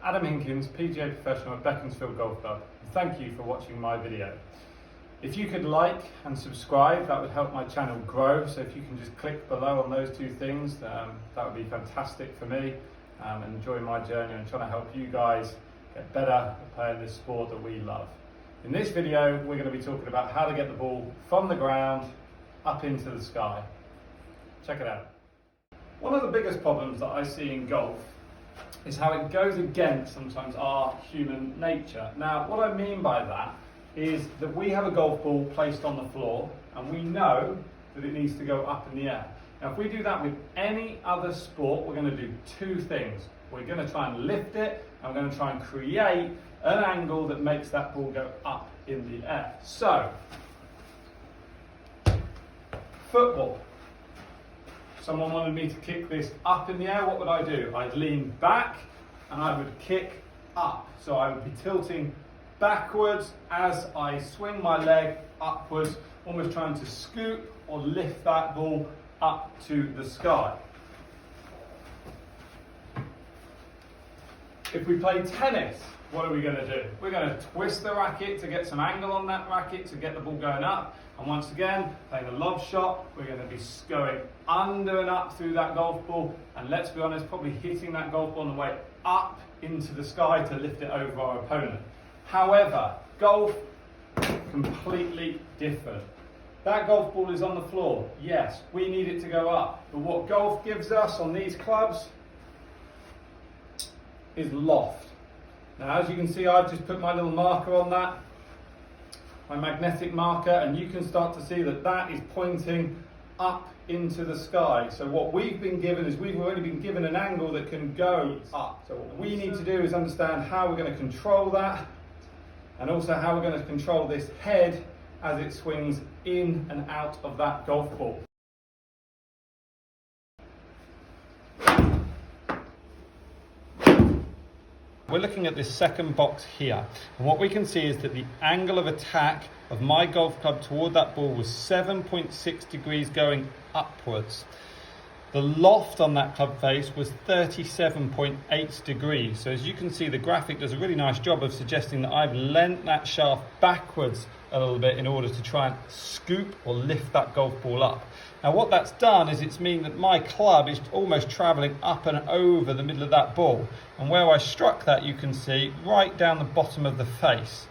Adam Hinkins, PGA Professional at Beaconsfield Golf Club. Thank you for watching my video. If you could like and subscribe, that would help my channel grow. So if you can just click below on those two things, that would be fantastic for me and enjoy my journey and trying to help you guys get better at playing this sport that we love. In this video, we're going to be talking about how to get the ball from the ground up into the sky. Check it out. One of the biggest problems that I see in golf is how it goes against sometimes our human nature. Now, what I mean by that is that we have a golf ball placed on the floor and we know that it needs to go up in the air. Now, if we do that with any other sport, we're going to do two things. We're going to try and lift it and we're going to try and create an angle that makes that ball go up in the air. So, football. Someone wanted me to kick this up in the air. What would I do? I'd lean back and I would kick up. So I would be tilting backwards as I swing my leg upwards, almost trying to scoop or lift that ball up to the sky. If we play tennis, what are we going to do? We're going to twist the racket to get some angle on that racket to get the ball going up. And once again, playing a lob shot, we're going to be going under and up through that golf ball. And let's be honest, probably hitting that golf ball on the way up into the sky to lift it over our opponent. However, golf, completely different. That golf ball is on the floor. Yes, we need it to go up. But what golf gives us on these clubs is loft. Now, as you can see, I've just put my little marker on that, my magnetic marker, and you can start to see that that is pointing up into the sky. So what we've been given is we've already been given an angle that can go up. So what we need to do is understand how we're going to control that, and also how we're going to control this head as it swings in and out of that golf ball. We're looking at this second box here, and what we can see is that the angle of attack of my golf club toward that ball was 7.6 degrees going upwards. The loft on that club face was 37.8 degrees. So as you can see, the graphic does a really nice job of suggesting that I've lent that shaft backwards a little bit in order to try and scoop or lift that golf ball up. Now what that's done is it's mean that my club is almost travelling up and over the middle of that ball. And where I struck that, you can see right down the bottom of the face.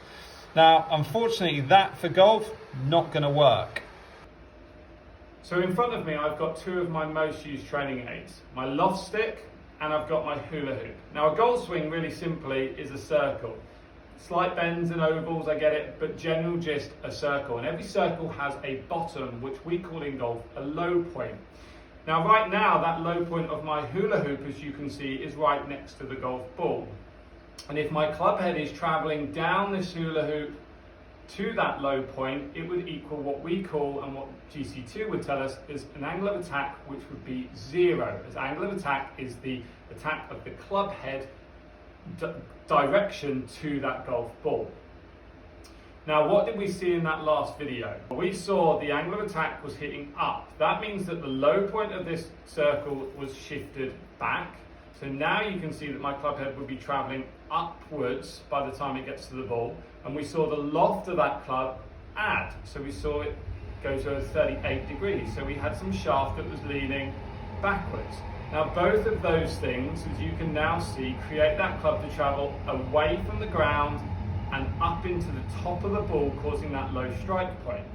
Now, unfortunately, that for golf, not going to work. So in front of me, I've got two of my most used training aids, my loft stick and I've got my hula hoop. Now a golf swing really simply is a circle. Slight bends and ovals, I get it, but general gist, a circle. And every circle has a bottom, which we call in golf a low point. Now right now, that low point of my hula hoop, as you can see, is right next to the golf ball. And if my club head is traveling down this hula hoop to that low point, it would equal what we call, and what GC2 would tell us, is an angle of attack which would be 0, as angle of attack is the attack of the club head direction to that golf ball. Now what did we see in that last video? We saw the angle of attack was hitting up. That means that the low point of this circle was shifted back. So now you can see that my club head would be travelling upwards by the time it gets to the ball. And we saw the loft of that club add. So we saw it go to 38 degrees. So we had some shaft that was leaning backwards. Now both of those things, as you can now see, create that club to travel away from the ground and up into the top of the ball, causing that low strike point.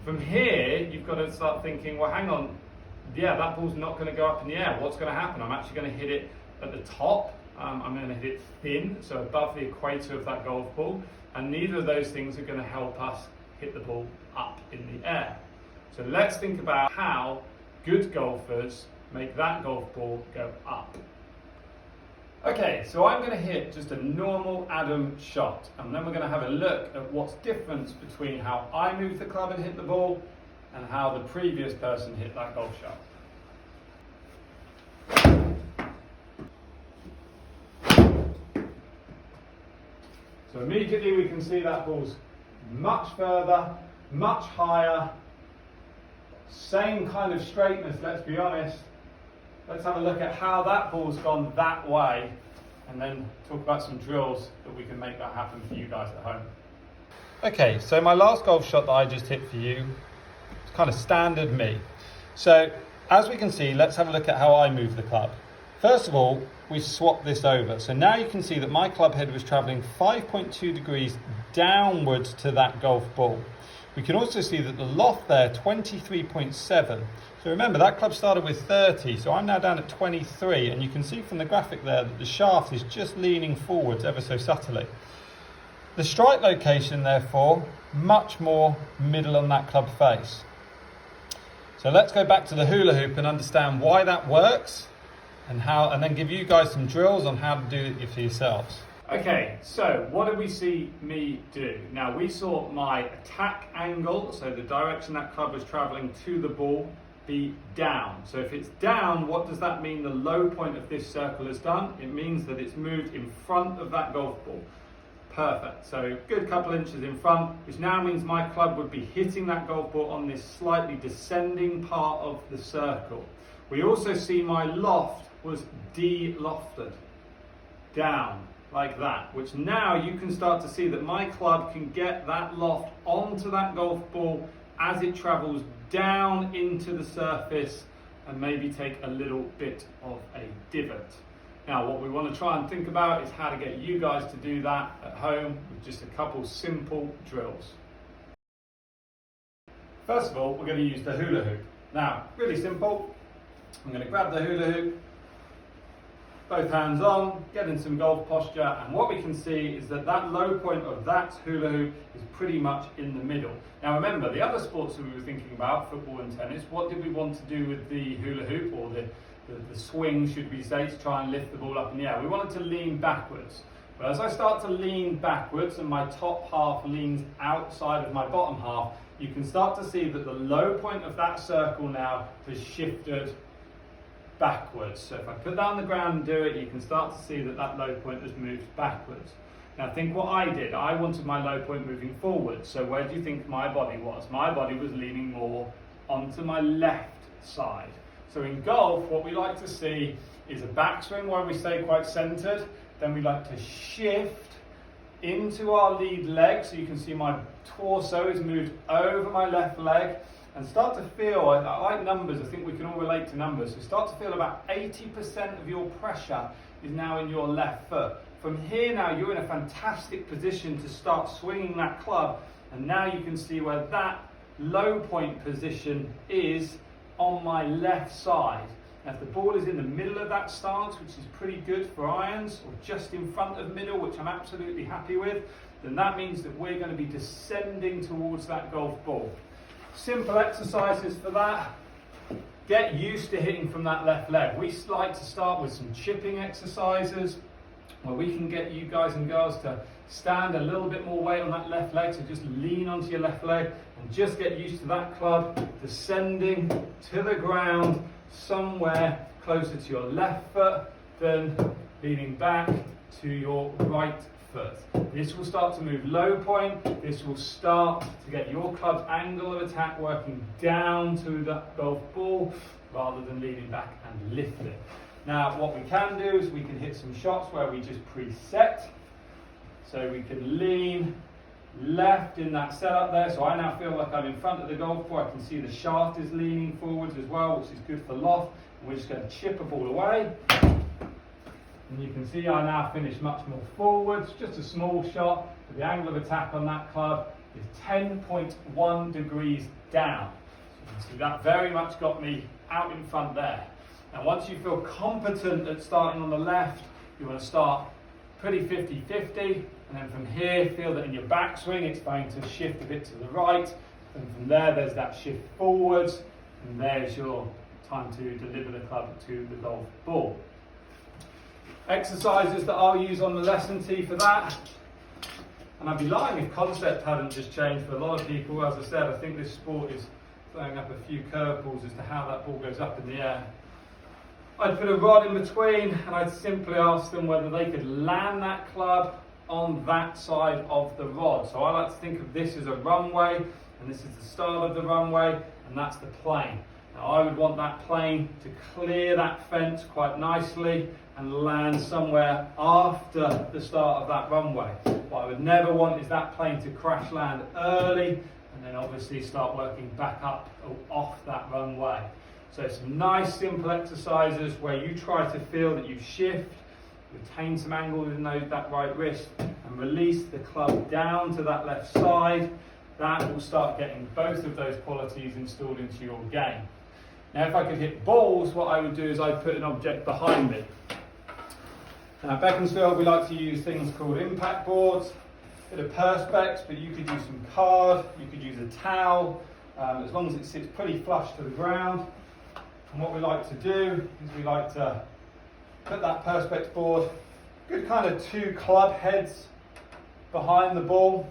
From here, you've got to start thinking, well, hang on, yeah, that ball's not going to go up in the air. What's going to happen? I'm actually going to hit it at the top. I'm going to hit it thin, so above the equator of that golf ball. And neither of those things are going to help us hit the ball up in the air. So let's think about how good golfers make that golf ball go up. Okay, so I'm going to hit just a normal Adam shot, and then we're going to have a look at what's different between how I move the club and hit the ball and how the previous person hit that golf shot. So immediately we can see that ball's much further, much higher, same kind of straightness, let's be honest. Let's have a look at how that ball's gone that way and then talk about some drills that we can make that happen for you guys at home. Okay, so my last golf shot that I just hit for you, it's kind of standard me. So as we can see, let's have a look at how I move the club. First of all, we swap this over. So now you can see that my club head was traveling 5.2 degrees downwards to that golf ball. We can also see that the loft there, 23.7. So remember, that club started with 30, so I'm now down at 23, and you can see from the graphic there that the shaft is just leaning forwards ever so subtly. The strike location, therefore, much more middle on that club face. So let's go back to the hula hoop and understand why that works, and then give you guys some drills on how to do it for yourselves. Okay, so what did we see me do? Now we saw my attack angle, so the direction that club was traveling to the ball, be down. So if it's down, what does that mean the low point of this circle has done? It means that it's moved in front of that golf ball. Perfect, so good couple inches in front, which now means my club would be hitting that golf ball on this slightly descending part of the circle. We also see my loft was de-lofted, down, like that, which now you can start to see that my club can get that loft onto that golf ball as it travels down into the surface and maybe take a little bit of a divot. Now what we want to try and think about is how to get you guys to do that at home with just a couple simple drills. First of all, we're going to use the hula hoop. Now, really simple. I'm going to grab the hula hoop, both hands on, get in some golf posture, and what we can see is that that low point of that hula hoop is pretty much in the middle. Now remember, the other sports that we were thinking about, football and tennis, what did we want to do with the hula hoop, or the swing, should we say, to try and lift the ball up in the air? We wanted to lean backwards. But as I start to lean backwards and my top half leans outside of my bottom half, you can start to see that the low point of that circle now has shifted backwards. So if I put that on the ground and do it, you can start to see that that low point has moved backwards. Now think what I did. I wanted my low point moving forward. So where do you think my body was? My body was leaning more onto my left side. So in golf, what we like to see is a backswing where we stay quite centered. Then we like to shift into our lead leg. So you can see my torso is moved over my left leg. And start to feel, I like numbers, I think we can all relate to numbers, so start to feel about 80% of your pressure is now in your left foot. From here now, you're in a fantastic position to start swinging that club, and now you can see where that low point position is on my left side. Now if the ball is in the middle of that stance, which is pretty good for irons, or just in front of middle, which I'm absolutely happy with, then that means that we're going to be descending towards that golf ball. Simple exercises for that. Get used to hitting from that left leg. We like to start with some chipping exercises where we can get you guys and girls to stand a little bit more weight on that left leg. So just lean onto your left leg and just get used to that club descending to the ground somewhere closer to your left foot than leaning back to your right foot. This will start to move low point. This will start to get your club's angle of attack working down to the golf ball rather than leaning back and lift it. Now what we can do is we can hit some shots where we just preset. So we can lean left in that setup there. So I now feel like I'm in front of the golf ball. I can see the shaft is leaning forwards as well, which is good for loft. And we're just going to chip a ball away. And you can see I now finish much more forwards, just a small shot, but the angle of attack on that club is 10.1 degrees down. So you can see that very much got me out in front there. Now once you feel competent at starting on the left, you want to start pretty 50-50, and then from here feel that in your backswing it's going to shift a bit to the right, and from there's that shift forwards, and there's your time to deliver the club to the golf ball. Exercises that I'll use on the lesson tee for that, and I'd be lying if concept hadn't just changed for a lot of people. As I said, I think this sport is throwing up a few curveballs as to how that ball goes up in the air. I'd put a rod in between and I'd simply ask them whether they could land that club on that side of the rod. So I like to think of this as a runway, and this is the start of the runway, and that's the plane. Now I would want that plane to clear that fence quite nicely and land somewhere after the start of that runway. What I would never want is that plane to crash land early and then obviously start working back up or off that runway. So some nice simple exercises where you try to feel that you shift, retain some angle in that right wrist and release the club down to that left side. That will start getting both of those qualities installed into your game. Now if I could hit balls, what I would do is I'd put an object behind me. Now at Beaconsfield we like to use things called impact boards, a bit of perspex, but you could use some card, you could use a towel, as long as it sits pretty flush to the ground. And what we like to do is we like to put that perspex board, good kind of 2 club heads behind the ball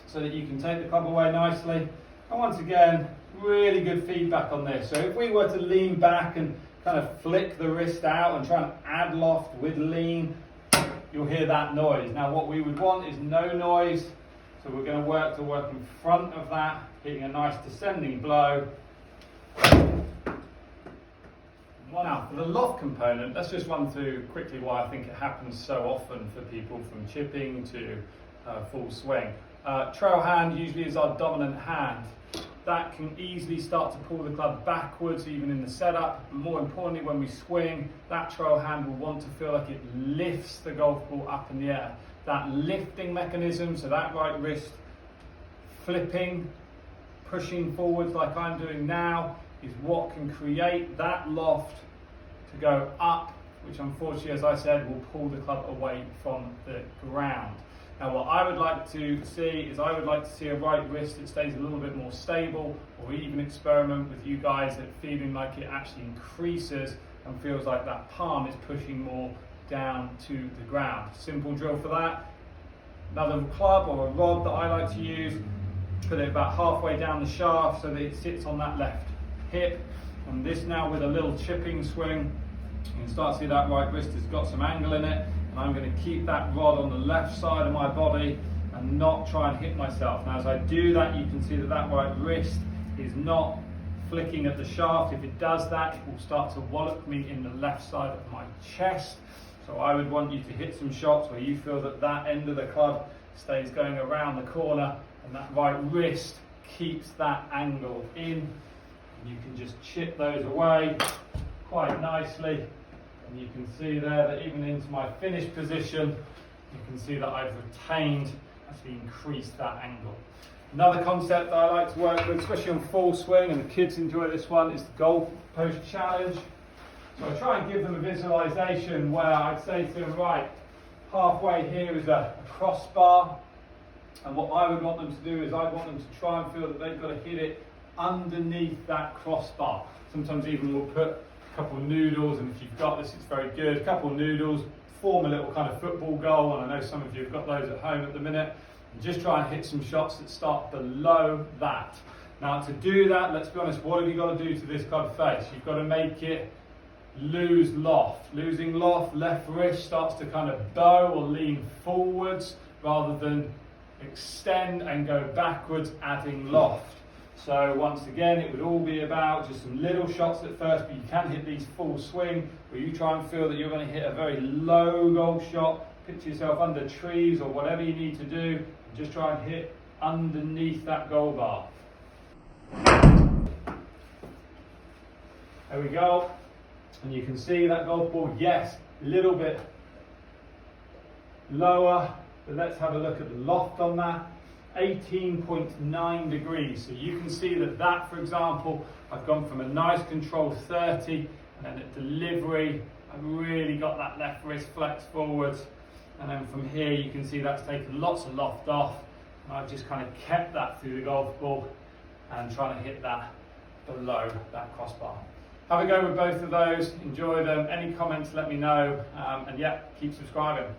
so that you can take the club away nicely. And once again, really good feedback on this. So if we were to lean back and kind of flick the wrist out and try and add loft with lean, you'll hear that noise. Now what we would want is no noise, so we're going to work in front of that, hitting a nice descending blow. Now for the loft component, let's just run through quickly why I think it happens so often for people from chipping to full swing. Trail hand usually is our dominant hand. That can easily start to pull the club backwards even in the setup. But more importantly, when we swing, that trail hand will want to feel like it lifts the golf ball up in the air. That lifting mechanism, so that right wrist flipping, pushing forwards like I'm doing now, is what can create that loft to go up, which unfortunately, as I said, will pull the club away from the ground. Now what I would like to see is I would like to see a right wrist that stays a little bit more stable, or even experiment with you guys at feeling like it actually increases and feels like that palm is pushing more down to the ground. Simple drill for that. Another club or a rod that I like to use, put it about halfway down the shaft so that it sits on that left hip. And this now with a little chipping swing, you can start to see that right wrist has got some angle in it. And I'm going to keep that rod on the left side of my body and not try and hit myself. Now as I do that, you can see that that right wrist is not flicking at the shaft. If it does that, it will start to wallop me in the left side of my chest. So I would want you to hit some shots where you feel that that end of the club stays going around the corner and that right wrist keeps that angle in. And you can just chip those away quite nicely. And you can see there that even into my finished position, you can see that I've retained, actually increased that angle. Another concept that I like to work with, especially on full swing, and the kids enjoy this one, is the goal post challenge. So I try and give them a visualization where I'd say to them, right, halfway here is a crossbar. And what I would want them to do is I'd want them to try and feel that they've got to hit it underneath that crossbar. Sometimes even we'll put a couple of noodles, and if you've got this, it's very good. A couple of noodles, form a little kind of football goal, and I know some of you have got those at home at the minute. And just try and hit some shots that start below that. Now to do that, let's be honest, what have you got to do to this club face? You've got to make it lose loft. Losing loft, left wrist starts to kind of bow or lean forwards rather than extend and go backwards, adding loft. So once again, it would all be about just some little shots at first, but you can hit these full swing where you try and feel that you're going to hit a very low golf shot. Picture yourself under trees or whatever you need to do, and just try and hit underneath that goal bar. There we go. And you can see that golf ball, yes, a little bit lower, but let's have a look at the loft on that. 18.9 degrees. So you can see that, for example, I've gone from a nice control 30, and then at delivery, I've really got that left wrist flex forwards. And then from here, you can see that's taken lots of loft off. And I've just kind of kept that through the golf ball and trying to hit that below that crossbar. Have a go with both of those. Enjoy them. Any comments, let me know. And yeah, keep subscribing.